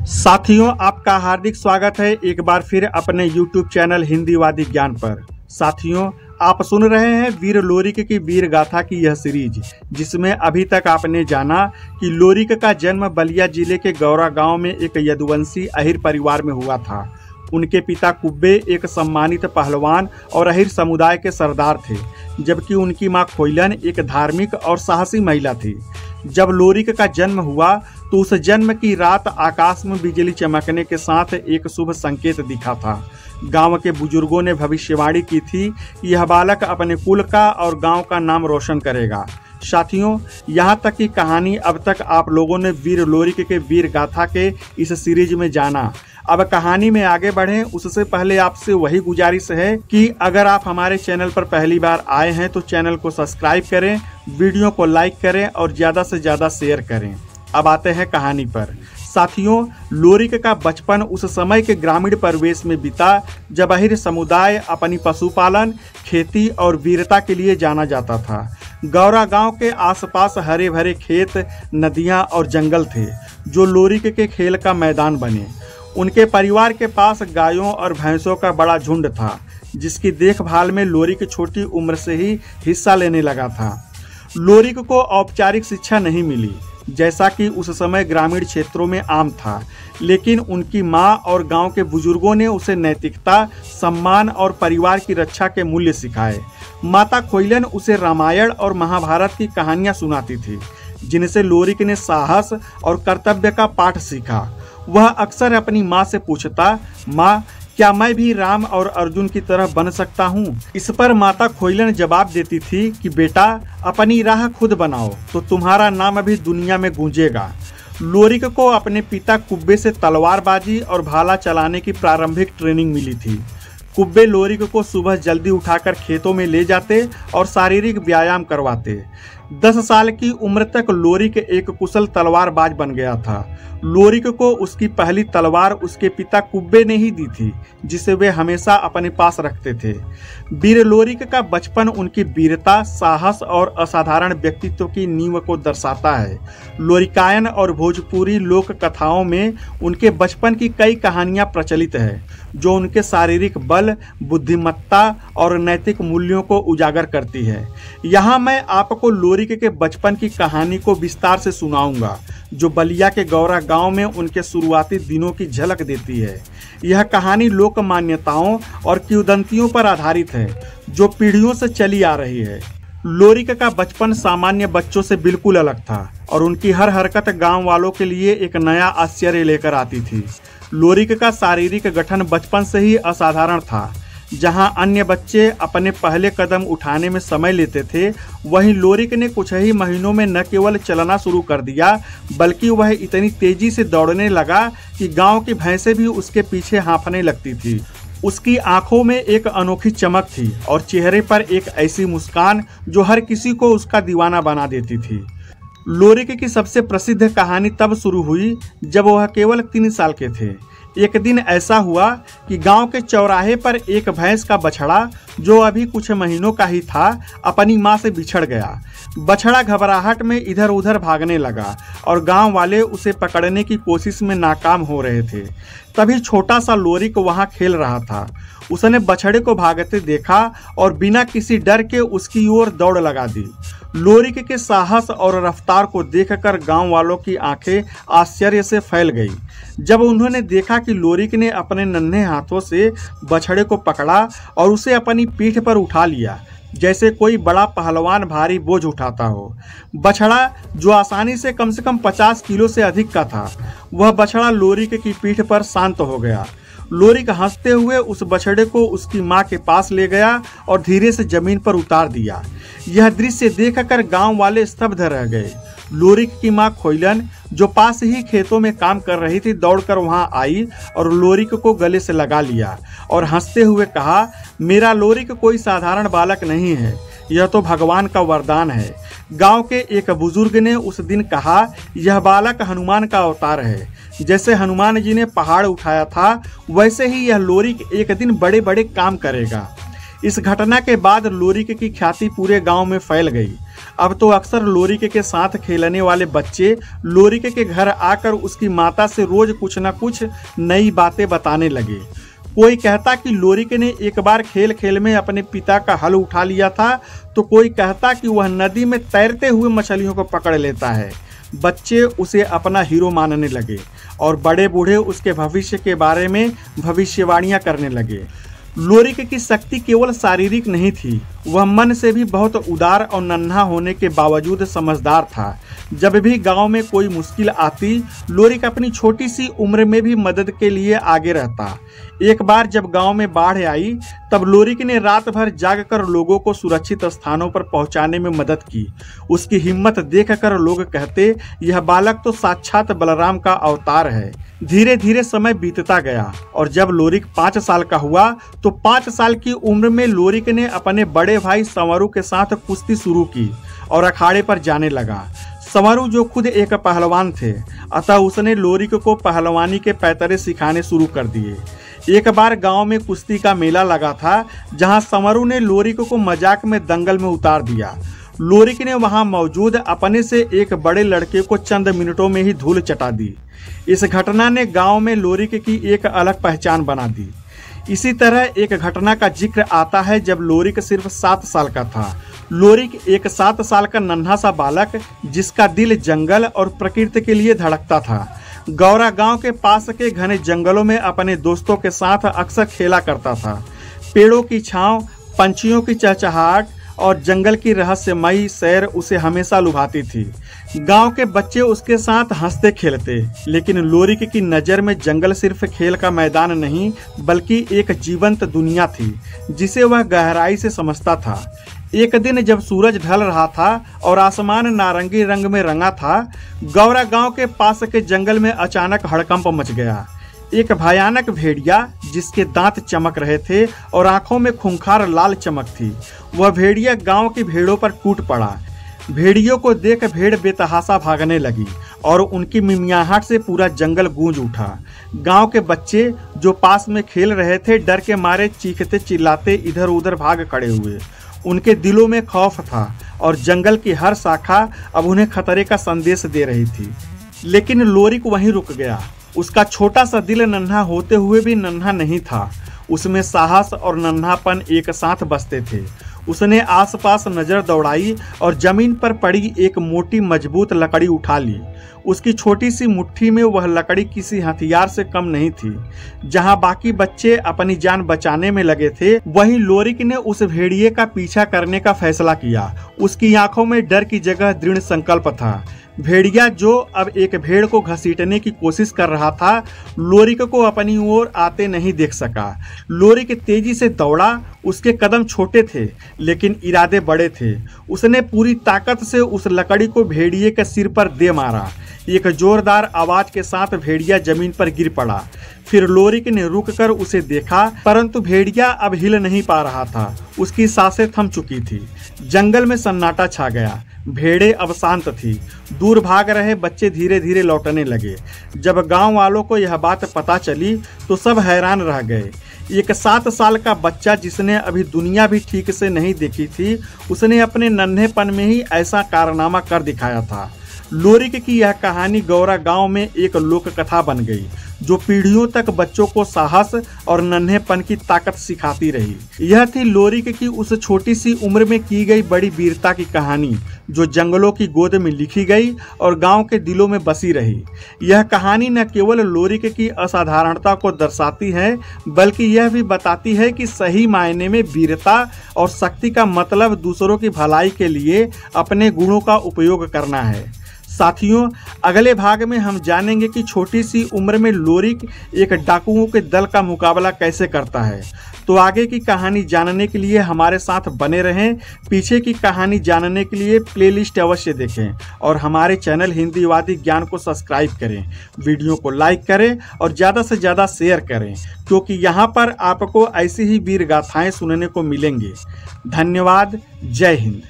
साथियों, आपका हार्दिक स्वागत है एक बार फिर अपने YouTube चैनल हिंदीवादी ज्ञान पर। साथियों, आप सुन रहे हैं वीर लोरिक की वीर गाथा की यह सीरीज, जिसमें अभी तक आपने जाना कि लोरिक का जन्म बलिया जिले के गौरा गांव में एक यदुवंशी अहिर परिवार में हुआ था। उनके पिता कुब्बे एक सम्मानित पहलवान और अहिर समुदाय के सरदार थे, जबकि उनकी मां खोइलन एक धार्मिक और साहसी महिला थी। जब लोरिक का जन्म हुआ तो उस जन्म की रात आकाश में बिजली चमकने के साथ एक शुभ संकेत दिखा था। गांव के बुजुर्गों ने भविष्यवाणी की थी कि यह बालक अपने कुल का और गांव का नाम रोशन करेगा। साथियों, यहाँ तक की कहानी अब तक आप लोगों ने वीर लोरिक के वीर गाथा के इस सीरीज में जाना। अब कहानी में आगे बढ़ें उससे पहले आपसे वही गुजारिश है कि अगर आप हमारे चैनल पर पहली बार आए हैं तो चैनल को सब्सक्राइब करें, वीडियो को लाइक करें और ज़्यादा से ज़्यादा शेयर करें। अब आते हैं कहानी पर। साथियों, लोरिक का बचपन उस समय के ग्रामीण परिवेश में बीता जब अहिर समुदाय अपनी पशुपालन, खेती और वीरता के लिए जाना जाता था। गौरा गांव के आसपास हरे भरे खेत, नदियां और जंगल थे जो लोरिक के खेल का मैदान बने। उनके परिवार के पास गायों और भैंसों का बड़ा झुंड था, जिसकी देखभाल में लोरिक छोटी उम्र से ही हिस्सा लेने लगा था। लोरिक को औपचारिक शिक्षा नहीं मिली, जैसा कि उस समय ग्रामीण क्षेत्रों में आम था, लेकिन उनकी मां और गांव के बुजुर्गों ने उसे नैतिकता, सम्मान और परिवार की रक्षा के मूल्य सिखाए। माता खोइलन उसे रामायण और महाभारत की कहानियां सुनाती थी, जिनसे लोरिक ने साहस और कर्तव्य का पाठ सीखा। वह अक्सर अपनी माँ से पूछता, माँ, क्या मैं भी राम और अर्जुन की तरह बन सकता हूँ? इस पर माता खोइलन जवाब देती थी कि बेटा, अपनी राह खुद बनाओ तो तुम्हारा नाम भी दुनिया में गूंजेगा। लोरिक को अपने पिता कुब्बे से तलवारबाजी और भाला चलाने की प्रारंभिक ट्रेनिंग मिली थी। कुब्बे लोरिक को सुबह जल्दी उठाकर खेतों में ले जाते और शारीरिक व्यायाम करवाते। 10 साल की उम्र तक लोरिक एक कुशल तलवारबाज बन गया था। लोरिक को उसकी पहली तलवार उसके पिता कुब्बे ने ही दी थी, जिसे वे हमेशा अपने पास रखते थे। वीर लोरिक का बचपन उनकी वीरता, साहस और असाधारण व्यक्तित्व की नींव को दर्शाता है। लोरिकायन और भोजपुरी लोक कथाओं में उनके बचपन की कई कहानियां प्रचलित है, जो उनके शारीरिक बल, बुद्धिमत्ता और नैतिक मूल्यों को उजागर करती है। यहाँ मैं आपको लोरिक के बचपन की कहानी को विस्तार से सुनाऊंगा, जो बलिया के गौरा गांव में उनके शुरुआती दिनों की झलक देती है। यह कहानी लोक मान्यताओं और किंवदंतियों पर आधारित है, जो पीढ़ियों से चली आ रही है। लोरिक का बचपन सामान्य बच्चों से बिल्कुल अलग था और उनकी हर हरकत गांव वालों के लिए एक नया आश्चर्य लेकर आती थी। लोरिक का शारीरिक गठन बचपन से ही असाधारण था। जहां अन्य बच्चे अपने पहले कदम उठाने में समय लेते थे, वहीं लोरिक ने कुछ ही महीनों में न केवल चलना शुरू कर दिया, बल्कि वह इतनी तेजी से दौड़ने लगा कि गांव की भैंसें भी उसके पीछे हाँफने लगती थी। उसकी आंखों में एक अनोखी चमक थी और चेहरे पर एक ऐसी मुस्कान जो हर किसी को उसका दीवाना बना देती थी। लोरिक की सबसे प्रसिद्ध कहानी तब शुरू हुई जब वह केवल 3 साल के थे। एक दिन ऐसा हुआ कि गांव के चौराहे पर एक भैंस का बछड़ा, जो अभी कुछ महीनों का ही था, अपनी मां से बिछड़ गया। बछड़ा घबराहट में इधर उधर भागने लगा और गांव वाले उसे पकड़ने की कोशिश में नाकाम हो रहे थे। तभी छोटा सा लोरिक वहां खेल रहा था। उसने बछड़े को भागते देखा और बिना किसी डर के उसकी ओर दौड़ लगा दी। लोरिक के साहस और रफ्तार को देखकर गांव वालों की आंखें आश्चर्य से फैल गई। जब उन्होंने देखा कि लोरिक ने अपने नन्हे हाथों से बछड़े को पकड़ा और उसे अपनी पीठ पर उठा लिया, जैसे कोई बड़ा पहलवान भारी बोझ उठाता हो। बछड़ा, जो आसानी से कम 50 किलो से अधिक का था, वह बछड़ा लोरिक की पीठ पर शांत हो गया। लोरिक हंसते हुए उस बछड़े को उसकी मां के पास ले गया और धीरे से जमीन पर उतार दिया। यह दृश्य देखकर गांव वाले स्तब्ध रह गए। लोरिक की मां खोइलन, जो पास ही खेतों में काम कर रही थी, दौड़कर वहां आई और लोरिक को गले से लगा लिया और हंसते हुए कहा, मेरा लोरिक कोई साधारण बालक नहीं है, यह तो भगवान का वरदान है। गांव के एक बुजुर्ग ने उस दिन कहा, यह बालक हनुमान का अवतार है। जैसे हनुमान जी ने पहाड़ उठाया था, वैसे ही यह लोरिक एक दिन बड़े बड़े काम करेगा। इस घटना के बाद लोरिक की ख्याति पूरे गांव में फैल गई। अब तो अक्सर लोरिक के साथ खेलने वाले बच्चे लोरिक के घर आकर उसकी माता से रोज कुछ न कुछ नई बातें बताने लगे। कोई कहता कि लोरिक ने एक बार खेल खेल में अपने पिता का हल उठा लिया था, तो कोई कहता कि वह नदी में तैरते हुए मछलियों को पकड़ लेता है। बच्चे उसे अपना हीरो मानने लगे और बड़े बूढ़े उसके भविष्य के बारे में भविष्यवाणियां करने लगे। लोरिक की शक्ति केवल शारीरिक नहीं थी, वह मन से भी बहुत उदार और नन्हा होने के बावजूद समझदार था। जब भी गांव में कोई मुश्किल आती, लोरिक अपनी छोटी सी उम्र में भी मदद के लिए आगे रहता। एक बार जब गांव में बाढ़ आई, तब लोरिक ने रात भर जागकर लोगों को सुरक्षित स्थानों पर पहुंचाने में मदद की। उसकी हिम्मत देखकर लोग कहते, यह बालक तो साक्षात बलराम का अवतार है। धीरे धीरे समय बीतता गया और जब लोरिक 5 साल का हुआ, तो 5 साल की उम्र में लोरिक ने अपने बड़े भाई संवरू के साथ कुश्ती शुरू की और अखाड़े पर जाने लगा। संवरू जो खुद एक पहलवान थे, अतः उसने लोरिक को पहलवानी के पैतरे सिखाने शुरू कर दिए। एक बार गांव में कुश्ती का मेला लगा था, जहां संवरू ने लोरिक को मजाक में दंगल में उतार दिया। लोरिक ने वहां मौजूद अपने से एक बड़े लड़के को चंद मिनटों में ही धूल चटा दी। इस घटना ने गांव में लोरिक की एक अलग पहचान बना दी। इसी तरह एक घटना का जिक्र आता है जब लोरिक सिर्फ 7 साल का था। लोरिक एक 7 साल का नन्हा सा बालक, जिसका दिल जंगल और प्रकृति के लिए धड़कता था, गौरा गांव के पास के घने जंगलों में अपने दोस्तों के साथ अक्सर खेला करता था। पेड़ों की छांव, पंछियों की चहचहाहट और जंगल की रहस्यमयी सैर उसे हमेशा लुभाती थी। गांव के बच्चे उसके साथ हंसते खेलते, लेकिन लोरिक की नज़र में जंगल सिर्फ खेल का मैदान नहीं, बल्कि एक जीवंत दुनिया थी जिसे वह गहराई से समझता था। एक दिन जब सूरज ढल रहा था और आसमान नारंगी रंग में रंगा था, गौरा गांव के पास के जंगल में अचानक हड़कंप मच गया। एक भयानक भेड़िया, जिसके दांत चमक रहे थे और आंखों में खूंखार लाल चमक थी, वह भेड़िया गांव की भेड़ों पर टूट पड़ा। भेड़ियों को देख भेड़ बेतहाशा भागने लगी और उनकी मिमियाहट से पूरा जंगल गूंज उठा। गांव के बच्चे जो पास में खेल रहे थे, डर के मारे चीखते चिल्लाते इधर उधर भाग खड़े हुए। उनके दिलों में खौफ था और जंगल की हर शाखा अब उन्हें खतरे का संदेश दे रही थी। लेकिन लोरिक वहीं रुक गया। उसका छोटा सा दिल नन्हा होते हुए भी नन्हा नहीं था। उसमें साहस और नन्हापन एक साथ बसते थे। उसने आसपास नजर दौड़ाई और जमीन पर पड़ी एक मोटी मजबूत लकड़ी उठा ली। उसकी छोटी सी मुट्ठी में वह लकड़ी किसी हथियार से कम नहीं थी। जहां बाकी बच्चे अपनी जान बचाने में लगे थे, वहीं लोरिक ने उस भेड़िए का पीछा करने का फैसला किया। उसकी आंखों में डर की जगह दृढ़ संकल्प था। भेड़िया, जो अब एक भेड़ को घसीटने की कोशिश कर रहा था, लोरिक को अपनी ओर आते नहीं देख सका। लोरिक तेजी से दौड़ा। उसके कदम छोटे थे, लेकिन इरादे बड़े थे। उसने पूरी ताकत से उस लकड़ी को भेड़िए के सिर पर दे मारा। एक जोरदार आवाज के साथ भेड़िया जमीन पर गिर पड़ा। फिर लोरिक ने रुककर उसे देखा, परंतु भेड़िया अब हिल नहीं पा रहा था। उसकी सांसें थम चुकी थी। जंगल में सन्नाटा छा गया। भेड़ें अब शांत थी। दूर भाग रहे बच्चे धीरे धीरे लौटने लगे। जब गांव वालों को यह बात पता चली, तो सब हैरान रह गए। एक 7 साल का बच्चा, जिसने अभी दुनिया भी ठीक से नहीं देखी थी, उसने अपने नन्हेपन में ही ऐसा कारनामा कर दिखाया था। लोरिक की यह कहानी गौरा गांव में एक लोक कथा बन गई, जो पीढ़ियों तक बच्चों को साहस और नन्हेपन की ताकत सिखाती रही। यह थी लोरिक की उस छोटी सी उम्र में की गई बड़ी वीरता की कहानी, जो जंगलों की गोद में लिखी गई और गांव के दिलों में बसी रही। यह कहानी न केवल लोरिक की असाधारणता को दर्शाती है, बल्कि यह भी बताती है कि सही मायने में वीरता और शक्ति का मतलब दूसरों की भलाई के लिए अपने गुणों का उपयोग करना है। साथियों, अगले भाग में हम जानेंगे कि छोटी सी उम्र में लोरिक एक डाकुओं के दल का मुकाबला कैसे करता है। तो आगे की कहानी जानने के लिए हमारे साथ बने रहें। पीछे की कहानी जानने के लिए प्लेलिस्ट अवश्य देखें और हमारे चैनल हिंदीवादी ज्ञान को सब्सक्राइब करें। वीडियो को लाइक करें और ज़्यादा से ज़्यादा शेयर करें, क्योंकि यहाँ पर आपको ऐसी ही वीर गाथाएं सुनने को मिलेंगी। धन्यवाद। जय हिंद।